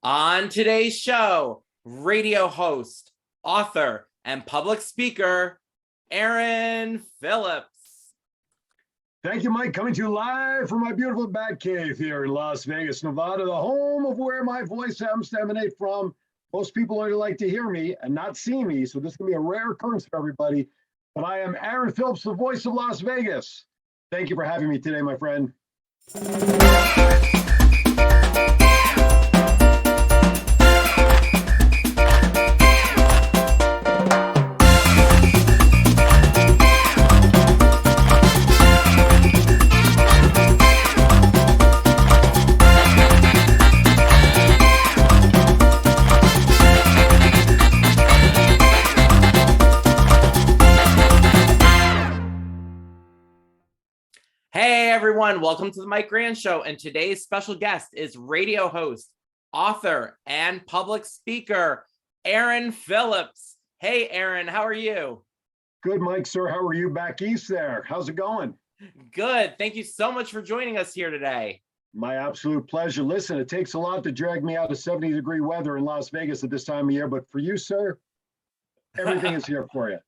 On today's show, radio host, author, and public speaker, Aaron Phillips. Thank you, Mike. Coming to you live from my beautiful bat cave here in Las Vegas, Nevada, the home of where my voice happens to emanate from. Most people only like to hear me and not see me, so this can be a rare occurrence for everybody. But I am Aaron Phillips, the voice of Las Vegas. Thank you for having me today, my friend. Hey everyone, welcome to the Mike Grand Show, and today's special guest is radio host, author, and public speaker, Aaron Phillips. Hey Aaron, how are you? Good, Mike, sir. How are you back east there? How's it going? Good. Thank you so much for joining us here today. My absolute pleasure. Listen, it takes a lot to drag me out of 70-degree weather in Las Vegas at this time of year, but for you, sir, everything is here for you.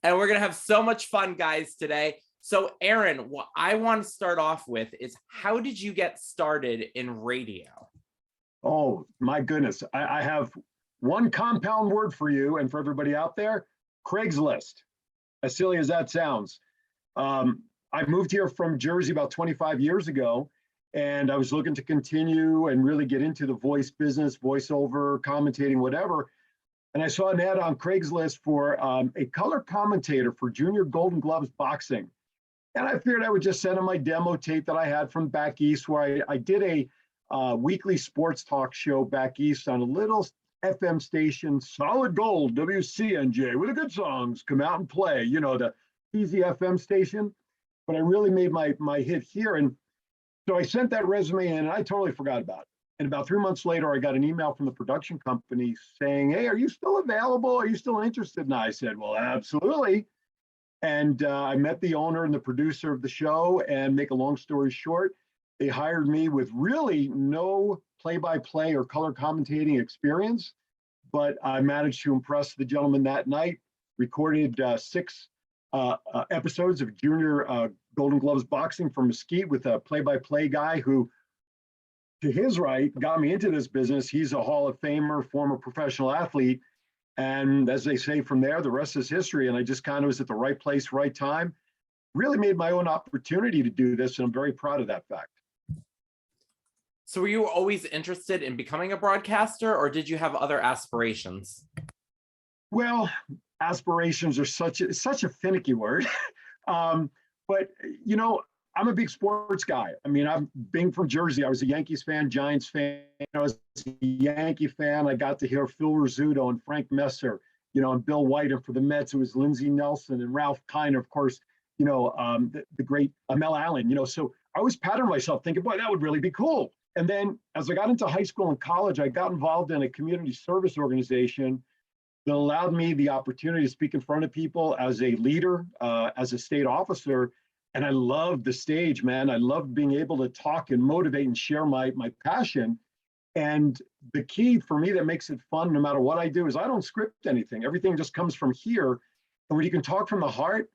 And we're going to have so much fun, guys, today. So, Aaron, what I want to start off with is, how did you get started in radio? Oh, my goodness. I have one compound word for you and for everybody out there: Craigslist. As silly as that sounds. I moved here from Jersey about 25 years ago, and I was looking to continue and really get into the voice business, voiceover, commentating, whatever. And I saw an ad on Craigslist for a color commentator for Junior Golden Gloves boxing. And I figured I would just send him my demo tape that I had from back east, where I did a weekly sports talk show back east on a little FM station, Solid Gold, WCNJ, with the good songs, come out and play, you know, the easy FM station. But I really made my hit here. And so I sent that resume in, and I totally forgot about it. And about 3 months later, I got an email from the production company saying, "Hey, are you still available? Are you still interested?" And I said, "Well, absolutely." And I met the owner and the producer of the show, and make a long story short, they hired me with really no play-by-play or color commentating experience, but I managed to impress the gentleman that night, recorded 6 episodes of Junior Golden Gloves boxing from Mesquite with a play-by-play guy who, to his right, got me into this business. He's a Hall of Famer, former professional athlete. And as they say, from there, the rest is history. And I just kind of was at the right place, right time. Really made my own opportunity to do this, and I'm very proud of that fact. So were you always interested in becoming a broadcaster, or did you have other aspirations? Well, aspirations are such a finicky word. But, you know, I'm a big sports guy. I mean, I'm being from Jersey. I was a Yankees fan, Giants fan. I was a Yankee fan. I got to hear Phil Rizzuto and Frank Messer, you know, and Bill White. And for the Mets, it was Lindsey Nelson and Ralph Kiner, of course, you know, the great Mel Allen, you know. So I always patterned myself thinking, boy, that would really be cool. And then as I got into high school and college, I got involved in a community service organization that allowed me the opportunity to speak in front of people as a leader, as a state officer. And I loved the stage, man. I loved being able to talk and motivate and share my passion. And the key for me that makes it fun, no matter what I do, is I don't script anything. Everything just comes from here. And when you can talk from the heart,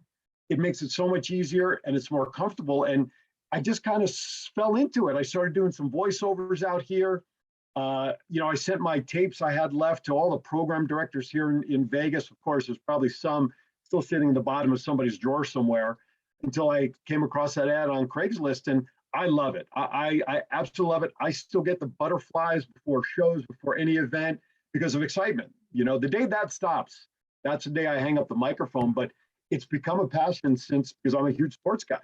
it makes it so much easier and it's more comfortable. And I just kind of fell into it. I started doing some voiceovers out here. You know, I sent my tapes I had left to all the program directors here in Vegas. Of course, there's probably some still sitting in the bottom of somebody's drawer somewhere, until I came across that ad on Craigslist, and I love it. I absolutely love it. I still get the butterflies before shows, before any event, because of excitement. You know, the day that stops, that's the day I hang up the microphone. But it's become a passion because I'm a huge sports guy.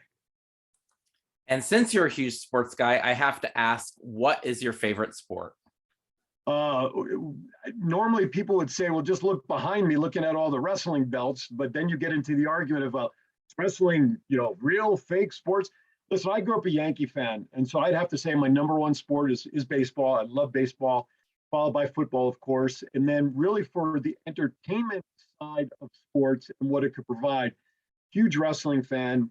And since you're a huge sports guy, I have to ask, what is your favorite sport? Normally people would say, well, just look behind me looking at all the wrestling belts. But then you get into the argument of wrestling, you know, real, fake sports. Listen, I grew up a Yankee fan, and so I'd have to say my number one sport is baseball. I love baseball, followed by football, of course. And then really for the entertainment side of sports and what it could provide, huge wrestling fan.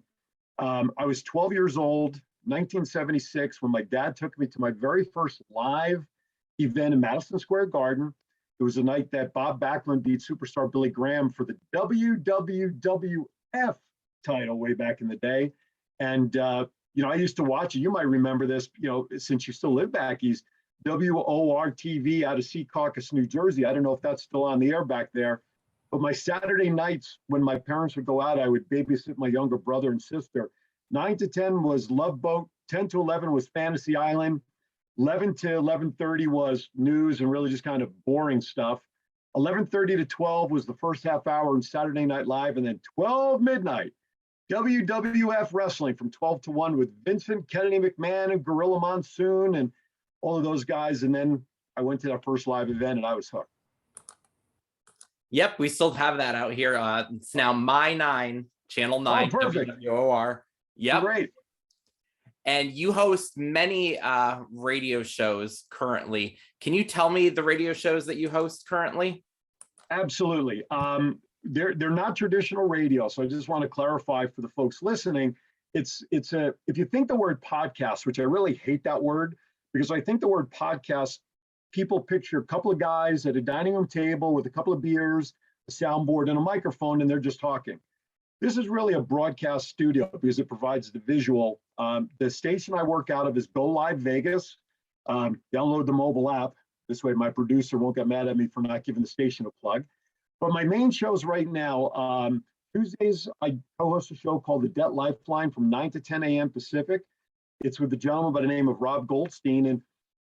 I was 12 years old, 1976, when my dad took me to my very first live event in Madison Square Garden. It was the night that Bob Backlund beat superstar Billy Graham for the WWWF title way back in the day. And, I used to watch it. You might remember this, since you still live back east, WOR-TV out of Secaucus, New Jersey. I don't know if that's still on the air back there. But my Saturday nights when my parents would go out, I would babysit my younger brother and sister. 9 to 10 was Love Boat. 10 to 11 was Fantasy Island. 11 to 11:30 was news and really just kind of boring stuff. 11:30 to 12 was the first half hour in Saturday Night Live. And then 12 midnight, WWF Wrestling from 12 to 1 with Vincent Kennedy McMahon and Gorilla Monsoon and all of those guys. And then I went to that first live event and I was hooked. Yep, we still have that out here. It's now My 9, Channel 9, perfect. WWOR. Yep. Great. And you host many radio shows currently. Can you tell me the radio shows that you host currently? Absolutely. They're not traditional radio, so I just want to clarify for the folks listening. If you think the word podcast, which I really hate that word, because I think the word podcast, people picture a couple of guys at a dining room table with a couple of beers, a soundboard, and a microphone, and they're just talking. This is really a broadcast studio because it provides the visual. The station I work out of is Go Live Vegas. Download the mobile app. This way my producer won't get mad at me for not giving the station a plug. But my main shows right now, Tuesdays, I co-host a show called The Debt Lifeline from 9 to 10 a.m. Pacific. It's with a gentleman by the name of Rob Goldstein. And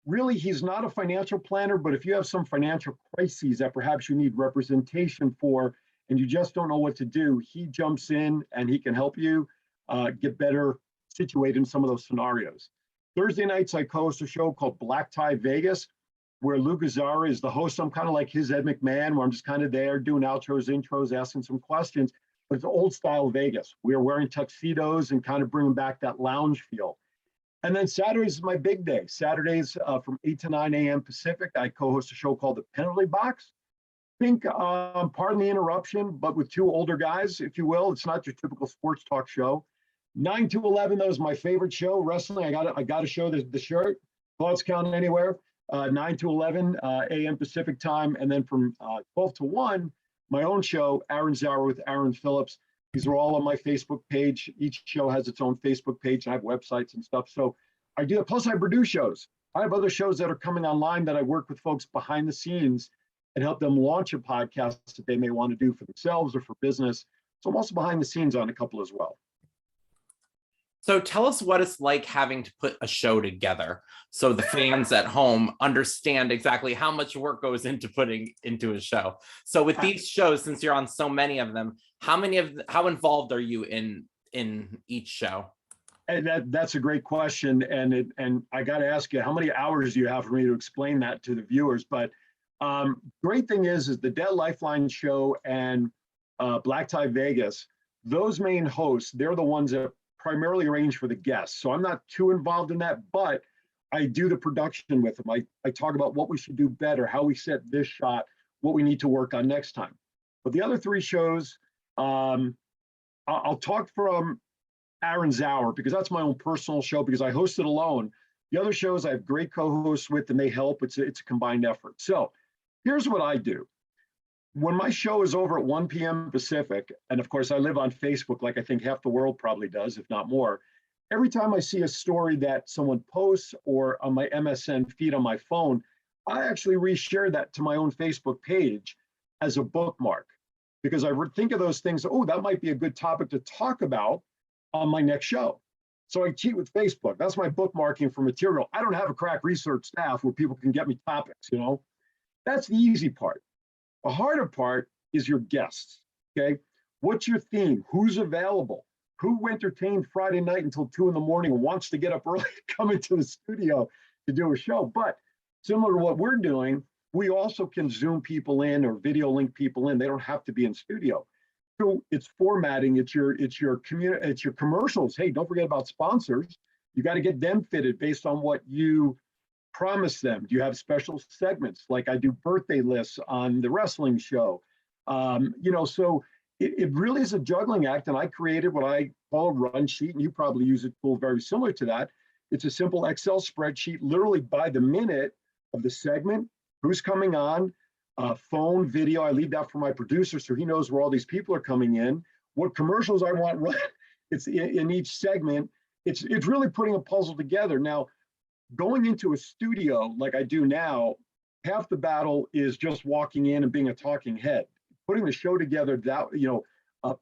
really, he's not a financial planner, but if you have some financial crises that perhaps you need representation for, and you just don't know what to do, he jumps in and he can help you get better situated in some of those scenarios. Thursday nights, I co-host a show called Black Tie Vegas, where Lou Gazzara is the host. I'm kind of like his Ed McMahon, where I'm just kind of there doing outros, intros, asking some questions, but it's old style Vegas. We are wearing tuxedos and kind of bringing back that lounge feel. And then Saturdays is my big day. Saturdays from 8 to 9 a.m. Pacific, I co-host a show called The Penalty Box. Think, pardon the interruption, but with two older guys, if you will. It's not your typical sports talk show. 9 to 11, that was my favorite show. Wrestling, I got to show the shirt. Thoughts count anywhere. 9 to 11 a.m. Pacific time. And then from 12 to 1, my own show, Aaron's Hour with Aaron Phillips. These are all on my Facebook page. Each show has its own Facebook page, and I have websites and stuff. So I do it. Plus, I produce shows. I have other shows that are coming online that I work with folks behind the scenes and help them launch a podcast that they may want to do for themselves or for business. So I'm also behind the scenes on a couple as well. So tell us what it's like having to put a show together so the fans at home understand exactly how much work goes into putting into a show. So with these shows, since you're on so many of them, how involved are you in each show? And that's a great question. And I got to ask you, how many hours do you have for me to explain that to the viewers? But great thing is the Debt Lifeline show and Black Tie Vegas, those main hosts, they're the ones that primarily arrange for the guests. So I'm not too involved in that, but I do the production with them. I talk about what we should do better, how we set this shot, what we need to work on next time. But the other three shows, I'll talk from Aaron's Hour because that's my own personal show because I host it alone. The other shows I have great co-hosts with and they help. It's a combined effort. So here's what I do. When my show is over at 1 p.m. Pacific, and of course I live on Facebook like I think half the world probably does, if not more, every time I see a story that someone posts or on my MSN feed on my phone, I actually reshare that to my own Facebook page as a bookmark because I think of those things, oh, that might be a good topic to talk about on my next show. So I cheat with Facebook. That's my bookmarking for material. I don't have a crack research staff where people can get me topics, That's the easy part. The harder part is your guests, okay? What's your theme? Who's available? Who entertained Friday night until 2 in the morning and wants to get up early, come into the studio to do a show? But similar to what we're doing, we also can Zoom people in or video link people in. They don't have to be in studio. So it's formatting, it's your commercials. Hey, don't forget about sponsors. You got to get them fitted based on what you promise them. Do you have special segments like I do birthday lists on the wrestling show? So it really is a juggling act. And I created what I call a run sheet, and you probably use a tool very similar to that. It's a simple Excel spreadsheet, literally by the minute of the segment, who's coming on, phone, video. I leave that for my producer so he knows where all these people are coming in, what commercials I want run. It's in each segment. It's really putting a puzzle together. Now, going into a studio like I do now, half the battle is just walking in and being a talking head. Putting the show together, that,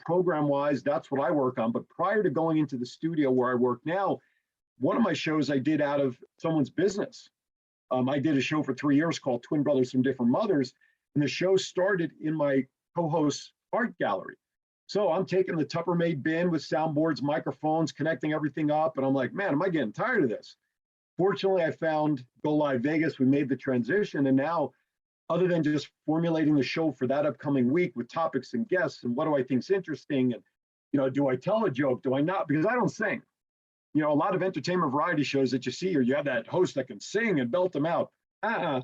program-wise, that's what I work on. But prior to going into the studio where I work now, one of my shows I did out of someone's business. I did a show for 3 years called Twin Brothers from Different Mothers, and the show started in my co-host's art gallery. So I'm taking the Tuppermade bin with soundboards, microphones, connecting everything up, and I'm like, man, am I getting tired of this? Fortunately, I found Go Live Vegas. We made the transition, and now, other than just formulating the show for that upcoming week with topics and guests, and what do I think is interesting, and do I tell a joke? Do I not? Because I don't sing. A lot of entertainment variety shows that you see, or you have that host that can sing and belt them out. I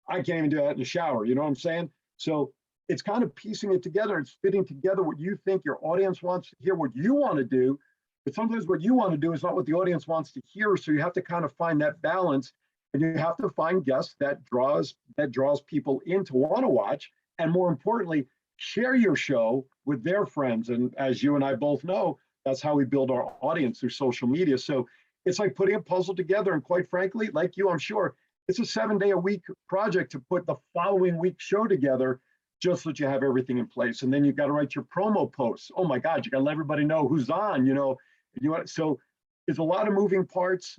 can't even do that in the shower. You know what I'm saying? So it's kind of piecing it together. It's fitting together what you think your audience wants to hear, what you want to do. But sometimes what you want to do is not what the audience wants to hear. So you have to kind of find that balance, and you have to find guests that draws people in to want to watch. And more importantly, share your show with their friends. And as you and I both know, that's how we build our audience, through social media. So it's like putting a puzzle together. And quite frankly, like you, I'm sure, it's a 7-day-a-week project to put the following week show together, just so that you have everything in place. And then you've got to write your promo posts. Oh my God, you got to let everybody know who's on, so it's a lot of moving parts.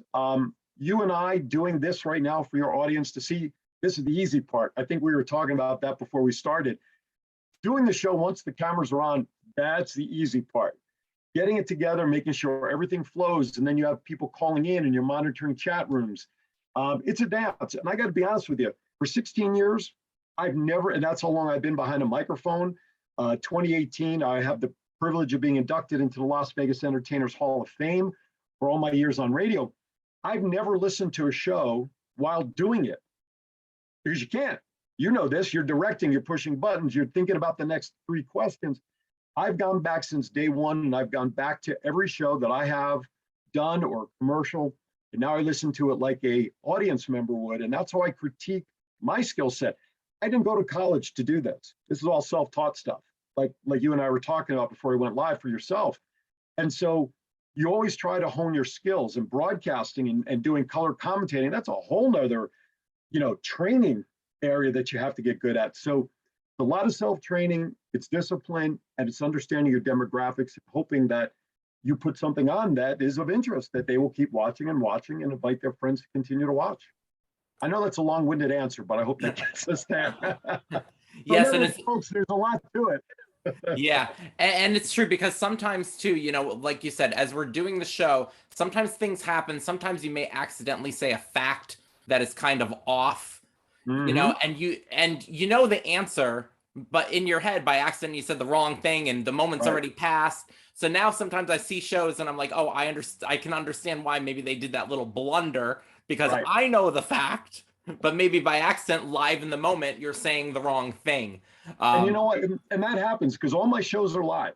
You and I doing this right now for your audience to see, this is the easy part. I think we were talking about that before we started. Doing the show once the cameras are on, that's the easy part. Getting it together, making sure everything flows, and then you have people calling in and you're monitoring chat rooms. It's a dance. And I got to be honest with you, for 16 years, I've never, and that's how long I've been behind a microphone. 2018, I have the privilege of being inducted into the Las Vegas Entertainers Hall of Fame for all my years on radio. I've never listened to a show while doing it, because you can't. You know this, you're directing, you're pushing buttons, you're thinking about the next 3 questions. I've gone back since day one, and I've gone back to every show that I have done or commercial, and now I listen to it like a audience member would, and that's how I critique my skill set. I didn't go to college to do this. This is all self-taught stuff, like you and I were talking about before we went live for yourself. And so you always try to hone your skills, and broadcasting and doing color commentating, that's a whole nother, training area that you have to get good at. So a lot of self-training, it's discipline, and it's understanding your demographics, hoping that you put something on that is of interest, that they will keep watching and invite their friends to continue to watch. I know that's a long-winded answer, but I hope that gets us there. Yes, and folks, there's a lot to it. Yeah, and it's true, because sometimes too, like you said, as we're doing the show, sometimes things happen. Sometimes you may accidentally say a fact that is kind of off, and you know the answer, but in your head by accident you said the wrong thing, and the moment's already passed. So now sometimes I see shows and I'm like, oh, I can understand why maybe they did that little blunder, because I know the fact, but maybe by accident, live in the moment, you're saying the wrong thing. And you know what? And that happens because all my shows are live.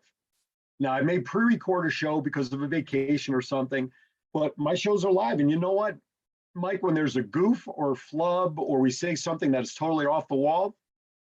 Now, I may pre-record a show because of a vacation or something, but my shows are live. And you know what, Mike, when there's a goof or flub, or we say something that's totally off the wall,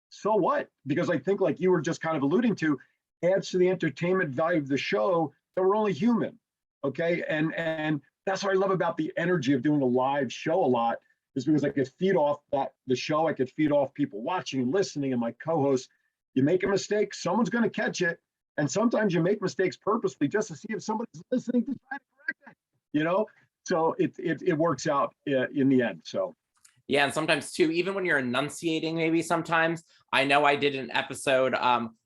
so what? Because I think, like you were just kind of alluding to, adds to the entertainment value of the show that we're only human. Okay. And that's what I love about the energy of doing a live show a lot, is because I could feed off the show. I could feed off people watching and listening, and my co-hosts. You make a mistake, someone's going to catch it. And sometimes you make mistakes purposely just to see if somebody's listening to try to correct it, So it works out in the end. So. Yeah, and sometimes too, even when you're enunciating, maybe sometimes, I know I did an episode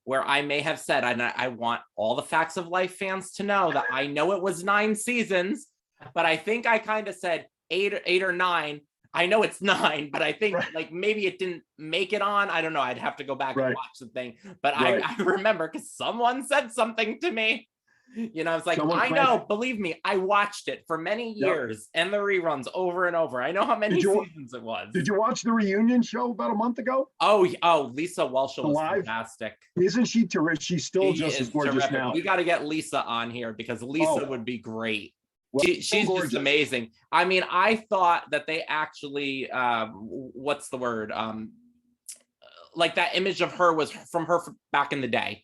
where I may have said, I want all the Facts of Life fans to know that I know it was 9 seasons, but I think I kind of said 8 or 9. I know it's 9, but I think like maybe it didn't make it on. I don't know. I'd have to go back and watch the thing. But I remember because someone said something to me. It's like, I know, believe me, I watched it for many years and the reruns over and over. I know how many seasons it was. Did you watch the reunion show about a month ago? Oh, Lisa Walsh was fantastic. Isn't she terrific? She's still just as gorgeous now. We got to get Lisa on here because Lisa would be great. Well, she's just gorgeous. amazing. I mean, I thought that they actually, what's the word? Like that image of her was from her back in the day.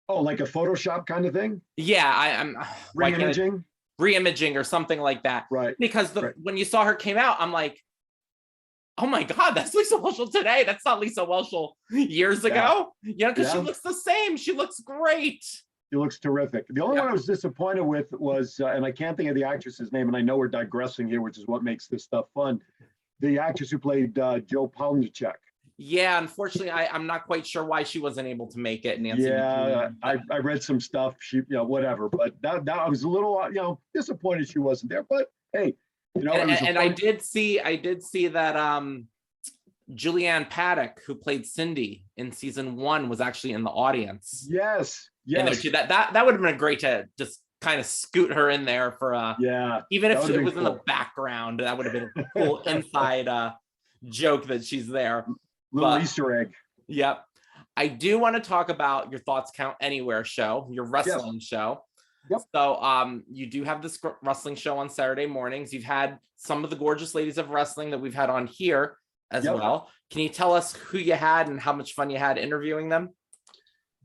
Oh, like a Photoshop kind of thing? Yeah, I'm Reimaging? Reimaging or something like that. Right. Because when you saw her came out, I'm like, oh my God, that's Lisa Whelchel today. That's not Lisa Whelchel years ago. Yeah, because she looks the same. She looks great. She looks terrific. The only one I was disappointed with was, and I can't think of the actress's name, and I know we're digressing here, which is what makes this stuff fun. The actress who played Joe Palmachek. Yeah, unfortunately, I'm not quite sure why she wasn't able to make it. Nancy. Yeah, I read some stuff. She, whatever. But that I was a little, disappointed she wasn't there. But hey, and I did see that Julianne Paddock, who played Cindy in season 1, was actually in the audience. Yes. That would have been great to just kind of scoot her in there for even if it was cool in the background. That would have been a cool inside joke that she's there. Little Easter egg. Yep. I do want to talk about your Thoughts Count Anywhere show, your wrestling show. Yep. So you do have this wrestling show on Saturday mornings. You've had some of the gorgeous ladies of wrestling that we've had on here as well. Can you tell us who you had and how much fun you had interviewing them?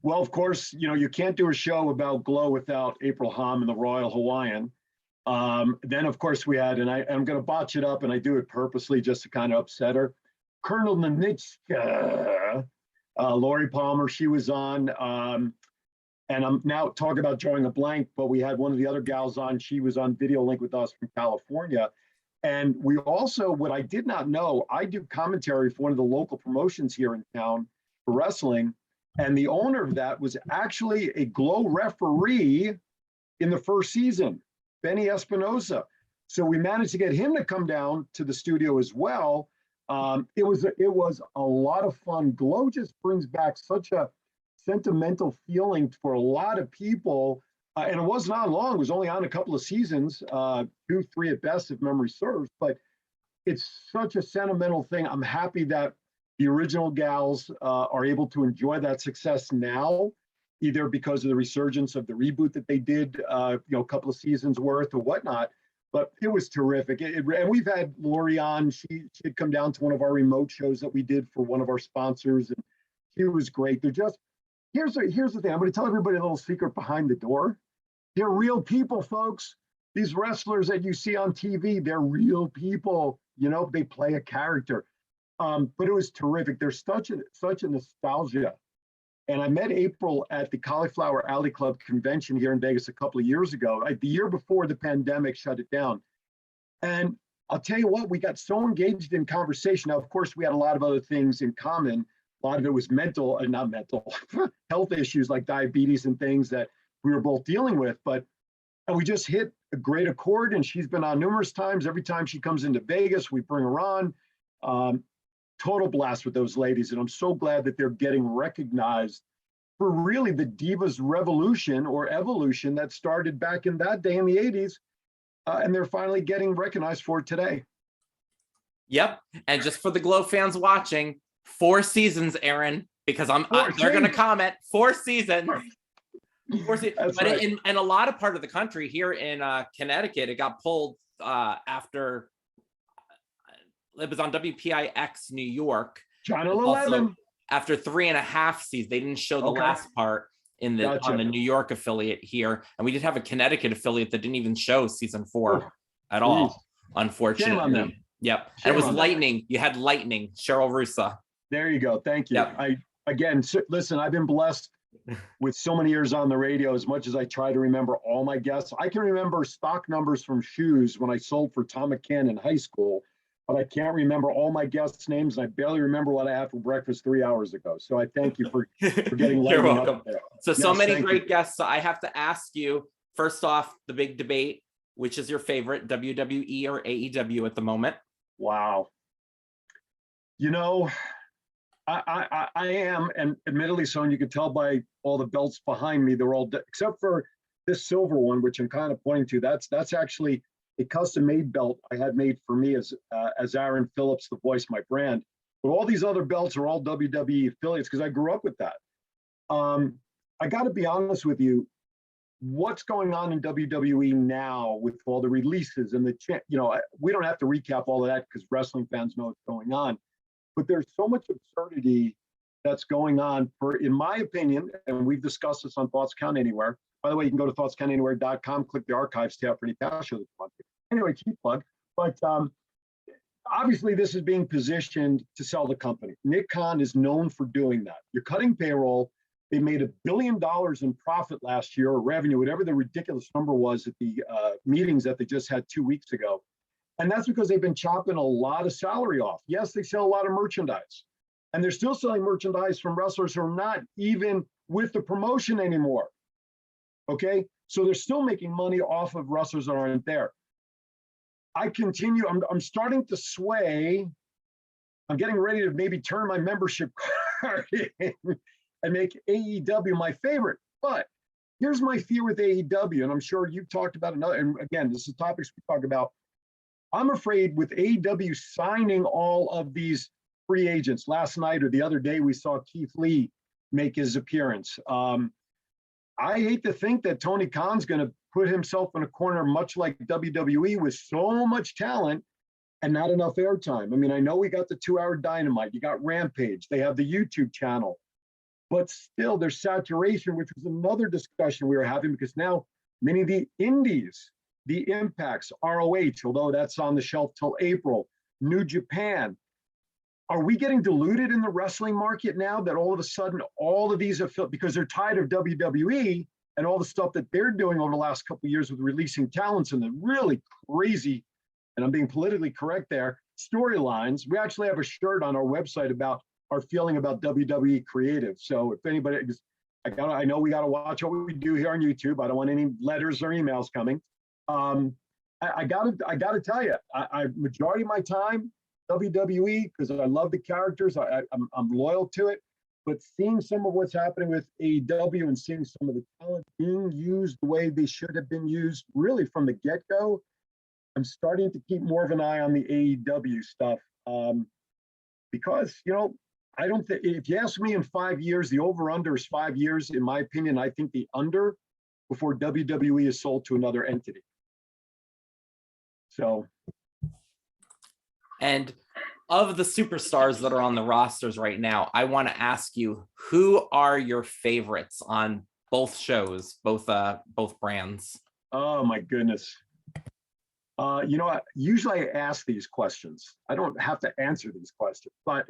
Well, of course, you can't do a show about Glow without April Hom and the Royal Hawaiian. Then, of course, we had, and I'm going to botch it up, and I do it purposely just to kind of upset her, Colonel Nanitska, Lori Palmer, she was on. And I'm now talking about drawing a blank, but we had one of the other gals on. She was on Video Link with us from California. And we also, what I did not know, I do commentary for one of the local promotions here in town for wrestling. And the owner of that was actually a Glow referee in the first season, Benny Espinosa. So we managed to get him to come down to the studio as well. It was a lot of fun. Glow just brings back such a sentimental feeling for a lot of people. And it wasn't on long. It was only on a couple of seasons, 2, 3 at best, if memory serves. But it's such a sentimental thing. I'm happy that the original gals are able to enjoy that success now, either because of the resurgence of the reboot that they did, a couple of seasons worth or whatnot. But it was terrific. And we've had Lori on. She had come down to one of our remote shows that we did for one of our sponsors, and she was great. They're just, here's the thing. I'm going to tell everybody a little secret behind the door. They're real people, folks. These wrestlers that you see on TV, they're real people. They play a character. But it was terrific. There's such a nostalgia. And I met April at the Cauliflower Alley Club convention here in Vegas a couple of years ago, the year before the pandemic shut it down. And I'll tell you what, we got so engaged in conversation. Now, of course, we had a lot of other things in common. A lot of it was not mental, health issues like diabetes and things that we were both dealing with. But we just hit a great accord, and she's been on numerous times. Every time she comes into Vegas, we bring her on. Total blast with those ladies. And I'm so glad that they're getting recognized for really the Divas revolution or evolution that started back in that day in the 80s. And they're finally getting recognized for it today. Yep. And just for the Glow fans watching, 4 seasons, Aaron, because they're going to comment 4 seasons. 4 seasons. But right. in a lot of part of the country here in Connecticut, it got pulled after it was on WPIX New York. Channel 11. After 3.5 seasons, they didn't show the last part on the New York affiliate here, and we did have a Connecticut affiliate that didn't even show season 4 at all. Unfortunately, yep. And it was Lightning. Them. You had Lightning, Cheryl Russa. There you go. Thank you. Yep. Listen, I've been blessed with so many years on the radio. As much as I try to remember all my guests, I can remember stock numbers from shoes when I sold for Tom McCann in high school. But I can't remember all my guests' names, and I barely remember what I had for breakfast 3 hours ago. So I thank you for getting You're welcome. Up there. So many great guests. So I have to ask you, first off, the big debate, which is your favorite, WWE or AEW at the moment? Wow. I am, and admittedly so, and you can tell by all the belts behind me, they're all, except for this silver one, which I'm kind of pointing to. That's actually a custom-made belt I had made for me as Aaron Phillips, the voice of my brand. But all these other belts are all WWE affiliates because I grew up with that. I got to be honest with you. what's going on in WWE now with all the releases and we don't have to recap all of that because wrestling fans know what's going on. But there's so much absurdity that's going on in my opinion, and we've discussed this on Thoughts Count Anywhere. By the way, you can go to thoughtscountanywhere.com, click the archives tab for any past shows. Anyway, cheap plug. But obviously, this is being positioned to sell the company. Nick Khan is known for doing that. You're cutting payroll. They made $1 billion in profit last year, or revenue, whatever the ridiculous number was at the meetings that they just had 2 weeks ago. And that's because they've been chopping a lot of salary off. Yes, they sell a lot of merchandise. And they're still selling merchandise from wrestlers who are not even with the promotion anymore. Okay? So they're still making money off of wrestlers that aren't there. I'm starting to sway. I'm getting ready to maybe turn my membership card in and make AEW my favorite. But here's my fear with AEW, and I'm sure you've talked about another, and again, this is topics we talk about. I'm afraid with AEW signing all of these free agents. Last night or the other day, we saw Keith Lee make his appearance. I hate to think that Tony Khan's going to put himself in a corner much like WWE with so much talent and not enough airtime. I mean, I know we got the 2-hour Dynamite. You got Rampage. They have the YouTube channel. But still, there's saturation, which was another discussion we were having because now many of the indies, the Impacts, ROH, although that's on the shelf till April, New Japan, are we getting diluted in the wrestling market now that all of a sudden all of these because they're tired of WWE and all the stuff that they're doing over the last couple of years with releasing talents and the really crazy, and I'm being politically correct there, storylines. We actually have a shirt on our website about our feeling about WWE creative. So if anybody, I know we got to watch what we do here on YouTube. I don't want any letters or emails coming. I gotta tell you, I majority of my time WWE because I love the characters. I'm loyal to it. But seeing some of what's happening with AEW and seeing some of the talent being used the way they should have been used, really from the get-go, I'm starting to keep more of an eye on the AEW stuff because I don't think if you ask me in 5 years, the over/under is 5 years. In my opinion, I think the under before WWE is sold to another entity. So, and of the superstars that are on the rosters right now, I want to ask you, who are your favorites on both shows, both brands? Oh my goodness. Usually I ask these questions. I don't have to answer these questions, but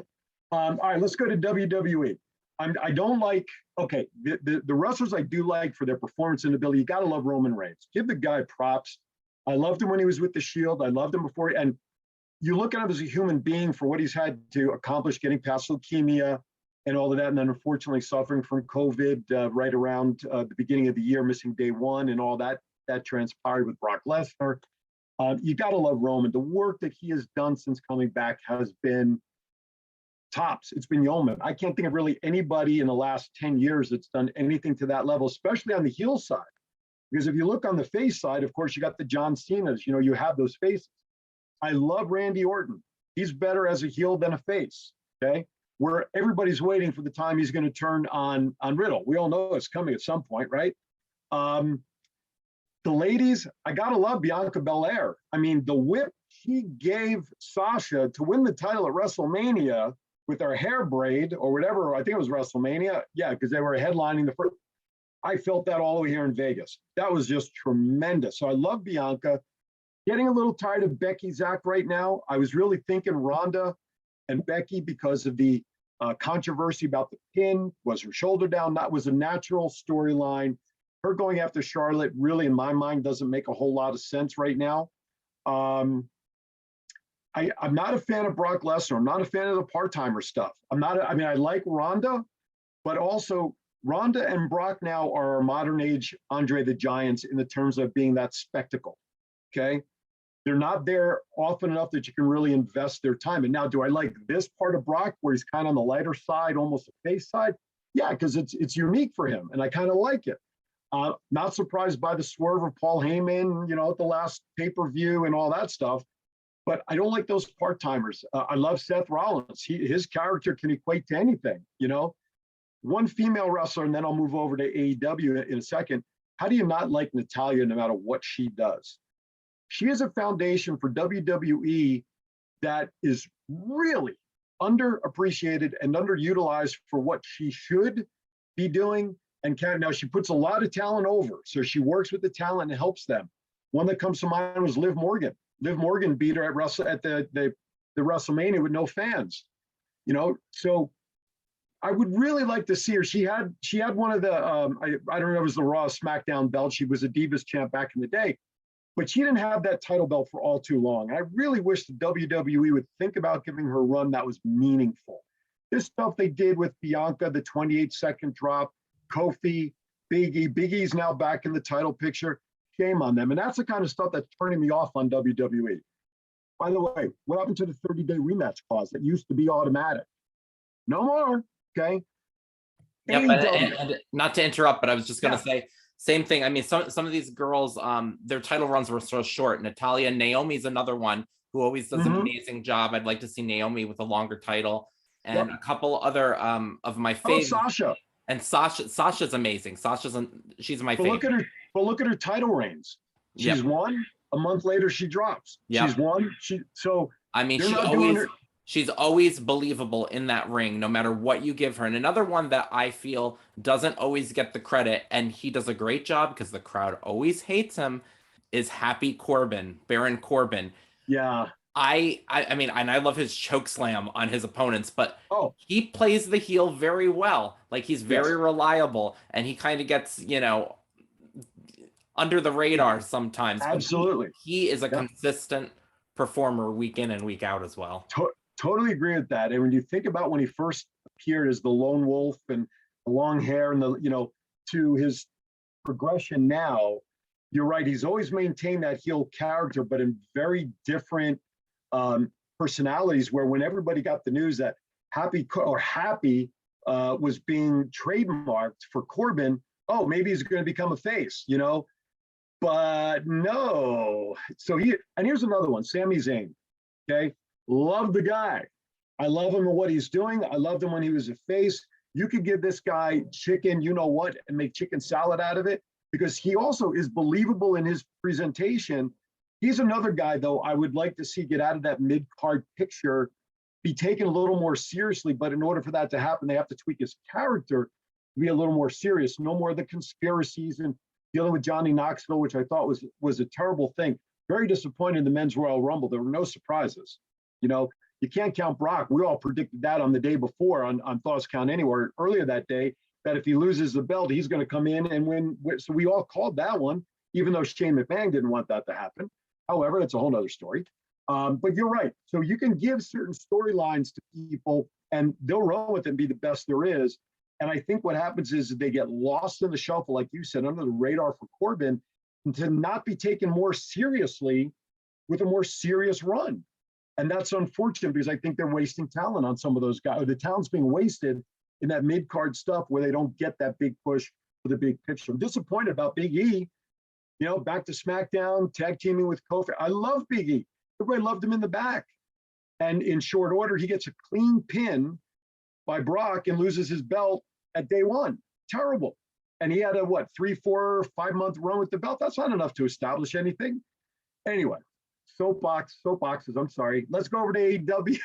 all right, let's go to WWE. I don't like, okay, the wrestlers I do like for their performance and ability, you got to love Roman Reigns. Give the guy props. I loved him when he was with the Shield. I loved him before, and you look at him as a human being for what he's had to accomplish, getting past leukemia and all of that, and then unfortunately suffering from COVID right around the beginning of the year, missing day one and all that transpired with Brock Lesnar. You got to love Roman. The work that he has done since coming back has been tops. It's been yeoman. I can't think of really anybody in the last 10 years that's done anything to that level, especially on the heel side. Because if you look on the face side, of course, you got the John Cena's, you have those faces. I love Randy Orton. He's better as a heel than a face, okay? Where everybody's waiting for the time he's going to turn on Riddle. We all know it's coming at some point, right? The ladies, I got to love Bianca Belair. I mean, the whip she gave Sasha to win the title at WrestleMania with her hair braid or whatever, I think it was WrestleMania. Yeah, because they were headlining the first. I felt that all the way here in Vegas. That was just tremendous. So I love Bianca. Getting a little tired of Becky, Zach, right now. I was really thinking Ronda and Becky because of the controversy about the pin. Was her shoulder down? That was a natural storyline. Her going after Charlotte really, in my mind, doesn't make a whole lot of sense right now. I'm not a fan of Brock Lesnar. I'm not a fan of the part-timer stuff. I like Ronda, but also Ronda and Brock now are our modern age Andre the Giants in the terms of being that spectacle. Okay. They're not there often enough that you can really invest their time. And now, do I like this part of Brock where he's kind of on the lighter side, almost the face side? Yeah, because it's unique for him, and I kind of like it. Not surprised by the swerve of Paul Heyman, at the last pay-per-view and all that stuff. But I don't like those part-timers. I love Seth Rollins. His character can equate to anything, One female wrestler, and then I'll move over to AEW in a second. how do you not like Natalya no matter what she does? She is a foundation for WWE that is really underappreciated and underutilized for what she should be doing and can. Now she puts a lot of talent over, so she works with the talent and helps them. One that comes to mind was Liv Morgan. Liv Morgan beat her at the WrestleMania with no fans. So I would really like to see her. She had one of the I don't know, it was the Raw SmackDown belt. She was a Divas champ back in the day, but she didn't have that title belt for all too long. And I really wish the WWE would think about giving her a run that was meaningful. This stuff they did with Bianca, the 28-second drop, Kofi, Big E. Big E's now back in the title picture. Shame on them. And that's the kind of stuff that's turning me off on WWE. By the way, what happened to the 30-day rematch clause that used to be automatic? No more. Okay. Yeah, and not to interrupt, but I was just going to say same thing. I mean, some of these girls, their title runs were so short. Natalya, Naomi's another one who always does an amazing job. I'd like to see Naomi with a longer title, and a couple other of my favorites. Sasha. And Sasha's amazing. She's my favorite. Look at her title reigns. She's won. A month later, she drops. She's won. I mean, she's always believable in that ring, no matter what you give her. And another one that I feel doesn't always get the credit, and he does a great job because the crowd always hates him, is Happy Corbin, Baron Corbin. Yeah. I mean, and I love his choke slam on his opponents, but he plays the heel very well. Like, he's very reliable, and he kind of gets, under the radar sometimes. Absolutely. He is a consistent performer week in and week out as well. Totally agree with that. And when you think about when he first appeared as the lone wolf and the long hair and to his progression now, you're right. He's always maintained that heel character, but in very different personalities, where when everybody got the news that Happy was being trademarked for Corbin, maybe he's going to become a face, but no. So and here's another one, Sami Zayn. Okay. Love the guy. I love him and what he's doing. I loved him when he was a face. You could give this guy chicken, and make chicken salad out of it, because he also is believable in his presentation. He's another guy, though, I would like to see get out of that mid-card picture, be taken a little more seriously. But in order for that to happen, they have to tweak his character to be a little more serious. No more of the conspiracies and dealing with Johnny Knoxville, which I thought was a terrible thing. Very disappointed in the Men's Royal Rumble. There were no surprises. You can't count Brock. We all predicted that on the day before on Thoughts Count Anywhere earlier that day, that if he loses the belt, he's going to come in and win. So we all called that one, even though Shane McMahon didn't want that to happen. However, that's a whole other story. But you're right. So you can give certain storylines to people and they'll run with it and be the best there is. And I think what happens is they get lost in the shuffle, like you said, under the radar for Corbin, and to not be taken more seriously with a more serious run. And that's unfortunate, because I think they're wasting talent on some of those guys. The talent's being wasted in that mid-card stuff where they don't get that big push for the big picture. I'm disappointed about Big E. Back to SmackDown, tag teaming with Kofi. I love Big E. Everybody loved him in the back. And in short order, he gets a clean pin by Brock and loses his belt at day one. Terrible. And he had a 3, 4, 5 month run with the belt. That's not enough to establish anything. Anyway, soapboxes, I'm sorry. Let's go over to AEW.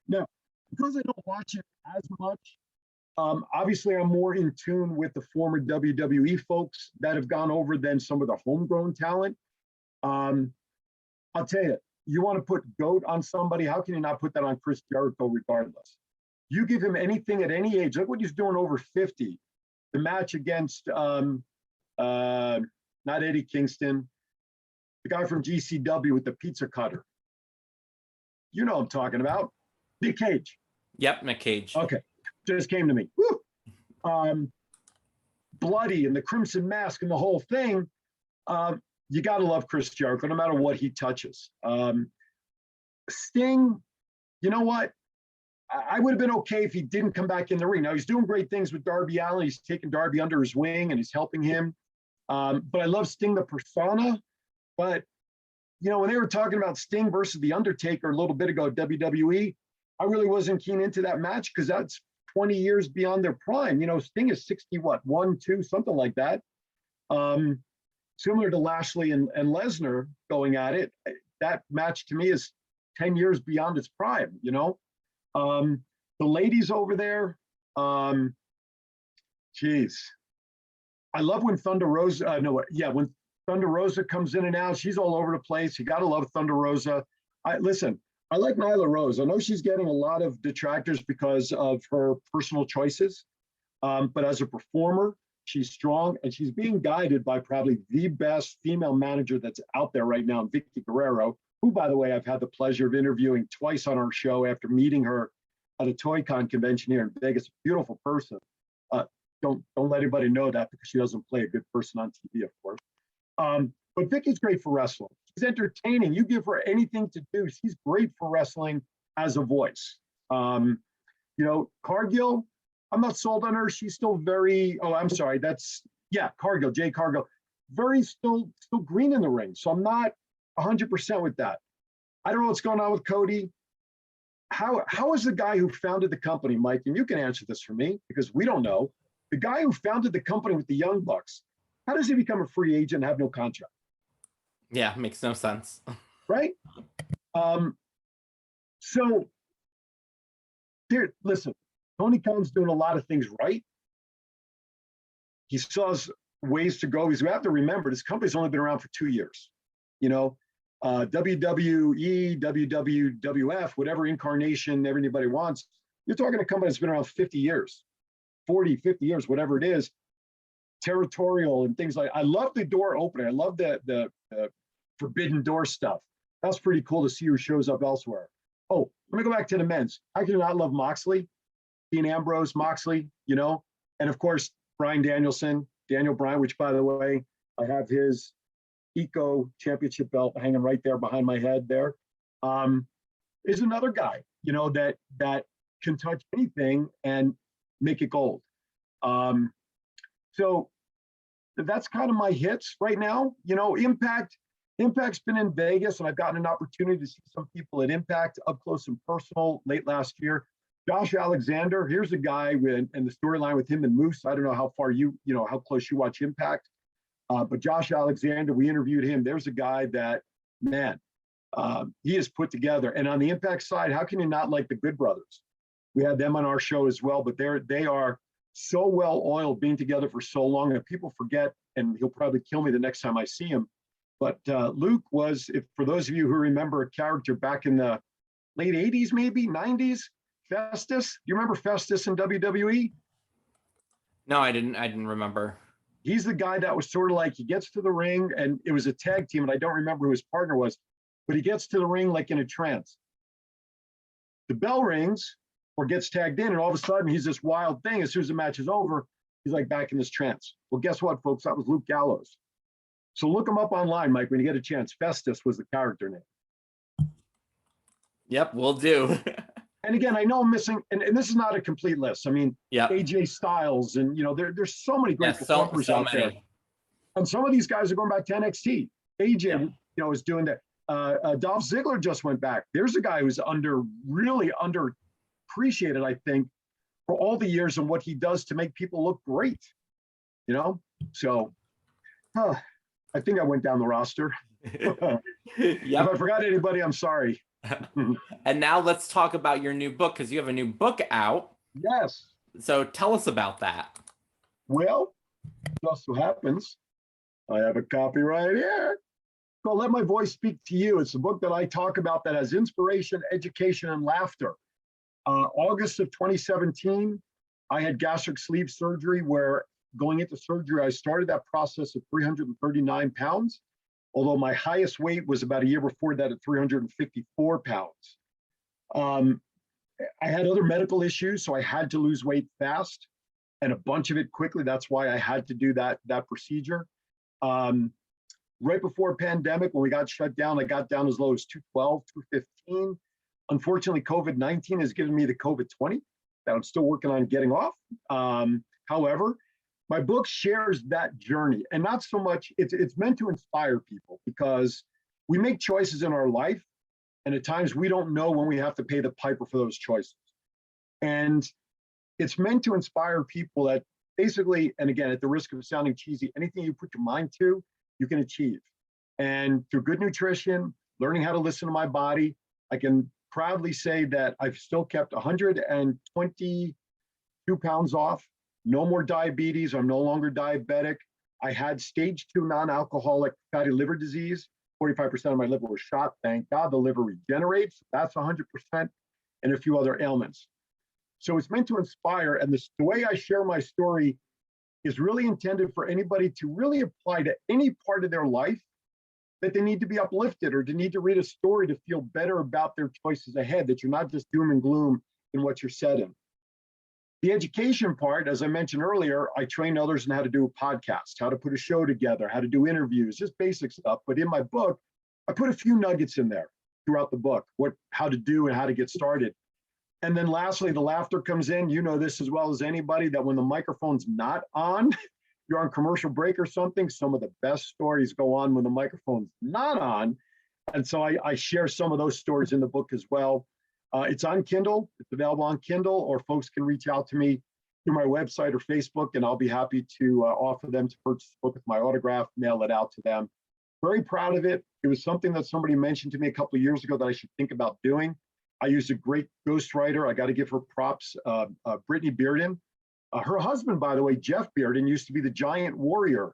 Now, because I don't watch it as much, obviously I'm more in tune with the former WWE folks that have gone over than some of the homegrown talent. I'll tell you, you want to put GOAT on somebody, how can you not put that on Chris Jericho regardless? You give him anything at any age, look what he's doing over 50. The match against, not Eddie Kingston, the guy from GCW with the pizza cutter. You know what I'm talking about. Nick Cage. Yep, Nick Cage. Okay, just came to me. Woo! Bloody and the Crimson Mask and the whole thing. You got to love Chris Jericho, no matter what he touches. Sting, you know what? I would have been okay if he didn't come back in the ring. Now, he's doing great things with Darby Allin. He's taking Darby under his wing and he's helping him. But I love Sting, the persona. But, when they were talking about Sting versus The Undertaker a little bit ago at WWE, I really wasn't keen into that match because that's 20 years beyond their prime. Sting is 60, 1, 2, something like that. Similar to Lashley and Lesnar going at it, that match to me is 10 years beyond its prime, you know? The ladies over there, geez. I love when Thunder Rosa, when Thunder Rosa comes in and out, she's all over the place. You got to love Thunder Rosa. Listen, I like Nyla Rose. I know she's getting a lot of detractors because of her personal choices, but as a performer, she's strong and she's being guided by probably the best female manager that's out there right now, Vicky Guerrero, who, by the way, I've had the pleasure of interviewing twice on our show after meeting her at a Toy Con convention here in Vegas. Beautiful person. Don't let anybody know that because she doesn't play a good person on TV, of course. But Vicky's great for wrestling. She's entertaining. You give her anything to do. She's great for wrestling as a voice. Cargill, I'm not sold on her. She's still very, Cargill, Jay Cargill, very still green in the ring. So I'm not 100% with that. I don't know what's going on with Cody. How is the guy who founded the company, Mike, and you can answer this for me because we don't know, the guy who founded the company with the Young Bucks, how does he become a free agent and have no contract? Yeah, makes no sense. Right? So, listen, Tony Khan's doing a lot of things right. He still has ways to go. We have to remember, this company's only been around for 2 years. WWE, WWF, whatever incarnation everybody wants, you're talking a company that's been around 50 years, 40, 50 years, whatever it is, territorial and things like. I love the door opening. I love the forbidden door stuff. That's pretty cool to see who shows up elsewhere. Oh, let me go back to the men's. How can you not love Moxley? Dean Ambrose, Moxley, and of course, Daniel Bryan, which, by the way, I have his Eco Championship belt hanging right there behind my head there. Is another guy, that can touch anything and make it gold. So that's kind of my hits right now. Impact's been in Vegas, and I've gotten an opportunity to see some people at Impact up close and personal late last year. Josh Alexander, here's a guy and the storyline with him and Moose. I don't know how far how close you watch Impact, but Josh Alexander, we interviewed him. There's a guy that, man, he is put together. And on the Impact side, how can you not like the Good Brothers? We had them on our show as well, but they are so well oiled, being together for so long that people forget, and he'll probably kill me the next time I see him. But Luke was, for those of you who remember a character back in the late 80s, maybe 90s, Festus. You remember Festus in WWE? No, I didn't remember. He's the guy that was sort of like, he gets to the ring, and it was a tag team, and I don't remember who his partner was, but he gets to the ring like in a trance. The bell rings or gets tagged in, and all of a sudden he's this wild thing. As soon as the match is over, he's like back in this trance. Well, guess what, folks? That was Luke Gallows. So look him up online, Mike, when you get a chance. Festus was the character name. Yep, will do. And again, I know I'm missing, and this is not a complete list. I mean, yeah, AJ Styles, and there's so many great performers out there. And some of these guys are going back to NXT. AJ, is doing that. Dolph Ziggler just went back. There's a guy who's really underappreciated, I think, for all the years and what he does to make people look great. So I think I went down the roster. Yep. If I forgot anybody, I'm sorry. And now let's talk about your new book, because you have a new book out. Yes. So tell us about that. Well, just so happens, I have a copy right here. Called Let My Voice Speak to You. It's a book that I talk about that has inspiration, education, and laughter. August of 2017, I had gastric sleeve surgery where going into surgery, I started that process at 339 pounds. Although my highest weight was about a year before that at 354 pounds. I had other medical issues, so I had to lose weight fast, and a bunch of it quickly. That's why I had to do that procedure. Right before pandemic, when we got shut down, I got down as low as 212, 215. Unfortunately, COVID-19 has given me the COVID-20 that I'm still working on getting off. However, my book shares that journey, and not so much, it's meant to inspire people, because we make choices in our life, and at times we don't know when we have to pay the piper for those choices. And it's meant to inspire people that basically, and again, at the risk of sounding cheesy, anything you put your mind to, you can achieve. And through good nutrition, learning how to listen to my body, I can proudly say that I've still kept 122 pounds off, no more diabetes. I'm no longer diabetic. I had stage 2 non-alcoholic fatty liver disease. 45% of my liver was shot. Thank God the liver regenerates. That's 100%, and a few other ailments. So it's meant to inspire. And the way I share my story is really intended for anybody to really apply to any part of their life that they need to be uplifted or to need to read a story to feel better about their choices ahead, that you're not just doom and gloom in what you're set in. The education part, as I mentioned earlier, I train others in how to do a podcast, how to put a show together, how to do interviews, just basic stuff. But in my book, I put a few nuggets in there throughout the book, how to do and how to get started. And then lastly, the laughter comes in. You know this as well as anybody, that when the microphone's not on, you're on commercial break or something, some of the best stories go on when the microphone's not on. And so I share some of those stories in the book as well. It's on Kindle. It's available on Kindle, or folks can reach out to me through my website or Facebook, and I'll be happy to offer them to purchase the book with my autograph, mail it out to them. Very proud of it. It was something that somebody mentioned to me a couple of years ago that I should think about doing. I used a great ghostwriter. I got to give her props, Brittany Bearden. Her husband, by the way, Jeff Bearden, used to be the Giant Warrior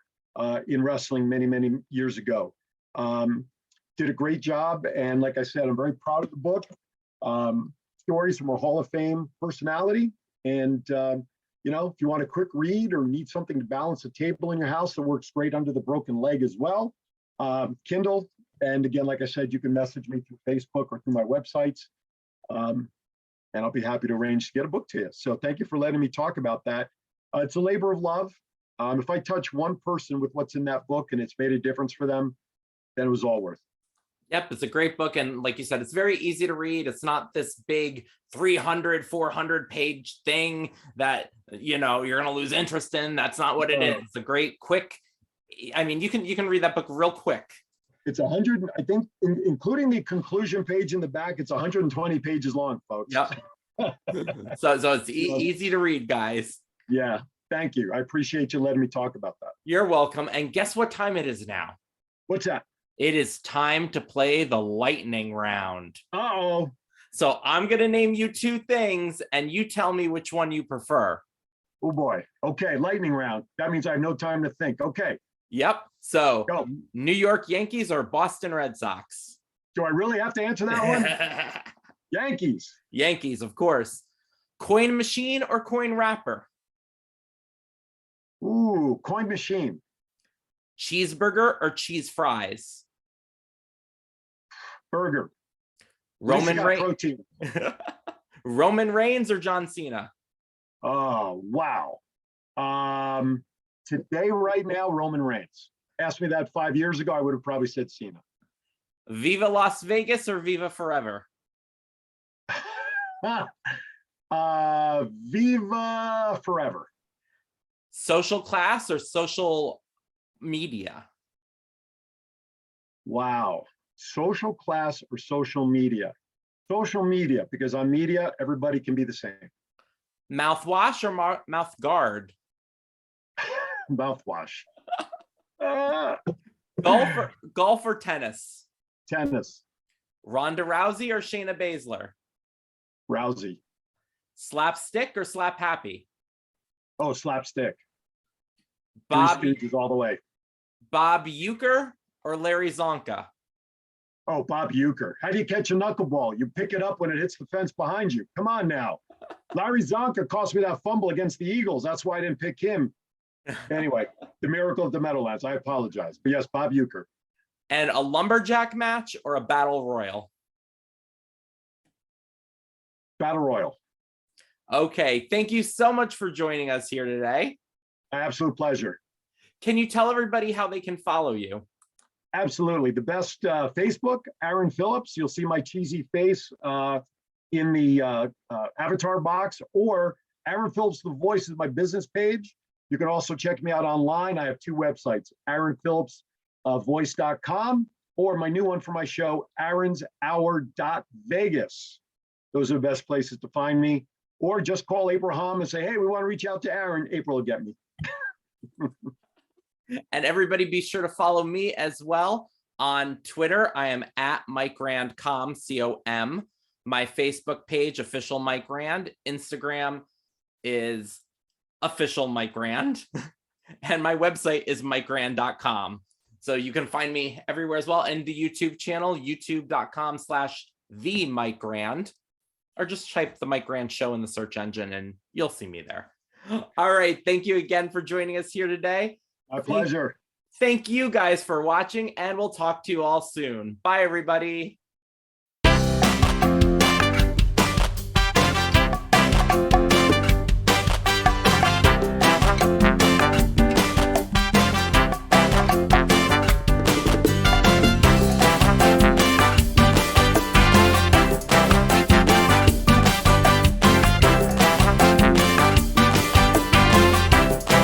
in wrestling many, many years ago. Did a great job. And like I said, I'm very proud of the book. Stories from a Hall of Fame personality. And, you know, if you want a quick read or need something to balance a table in your house, that works great under the broken leg as well. Kindle. And again, like I said, you can message me through Facebook or through my websites. And I'll be happy to arrange to get a book to you. So thank you for letting me talk about that. It's a labor of love. If I touch one person with what's in that book and it's made a difference for them, then it was all worth it. Yep, it's a great book. And like you said, it's very easy to read. It's not this big 300, 400 page thing that, you know, you're going to lose interest in. That's not what it is. It's a great, quick, I mean, you can read that book real quick. It's 100, I think, including the conclusion page in the back, it's 120 pages long, folks. Yep. so it's easy to read, guys. Yeah, thank you. I appreciate you letting me talk about that. You're welcome. And guess what time it is now? What's that? It is time to play the lightning round. Uh-oh. So I'm going to name you two things and you tell me which one you prefer. Oh boy. Okay, lightning round. That means I have no time to think. Okay. Yep. So go. New York Yankees or Boston Red Sox? Do I really have to answer that one? Yankees. Yankees, of course. Coin machine or coin wrapper? Ooh, coin machine. Cheeseburger or cheese fries? Burger. Roman Reigns. Protein. Roman Reigns or John Cena? Oh, wow. Today, right now, Roman Reigns. Asked me that 5 years ago, I would have probably said Cena. Viva Las Vegas or Viva Forever? Viva Forever. Social class or social media? Wow. Social class or social media? Social media, because on media, everybody can be the same. Mouthwash or mouth guard? Mouthwash. Golf or tennis? Tennis. Ronda Rousey or Shayna Baszler? Rousey. Slapstick or slap happy? Oh, slapstick. Bob Stooges all the way. Bob Uecker or Larry Zonka? Oh, Bob Uecker. How do you catch a knuckleball? You pick it up when it hits the fence behind you. Come on now. Larry Zonka cost me that fumble against the Eagles. That's why I didn't pick him. Anyway, the miracle of the Meadowlands. I apologize. But yes, Bob Uecker. And a lumberjack match or a battle royal? Battle Royal. Okay. Thank you so much for joining us here today. Absolute pleasure. Can you tell everybody how they can follow you? Absolutely. The best Facebook, Aaron Phillips. You'll see my cheesy face in the avatar box, or Aaron Phillips, the Voice is my business page. You can also check me out online. I have two websites, aaronphillipsvoice.com, or my new one for my show, aaronshour.vegas. Those are the best places to find me. or just call Abraham and say, hey, we want to reach out to Aaron. April will get me. And everybody be sure to follow me as well. On Twitter, I am at Mike Rand Com, C-O-M. My Facebook page, Official Mike Rand. Instagram is Official Mike Rand. And my website is MikeRand.com. So you can find me everywhere as well. And the YouTube channel, youtube.com/The Mike Rand. Or just type the Mike Rand Show in the search engine and you'll see me there. All right. Thank you again for joining us here today. My pleasure. Thank you guys for watching, and we'll talk to you all soon. Bye, everybody.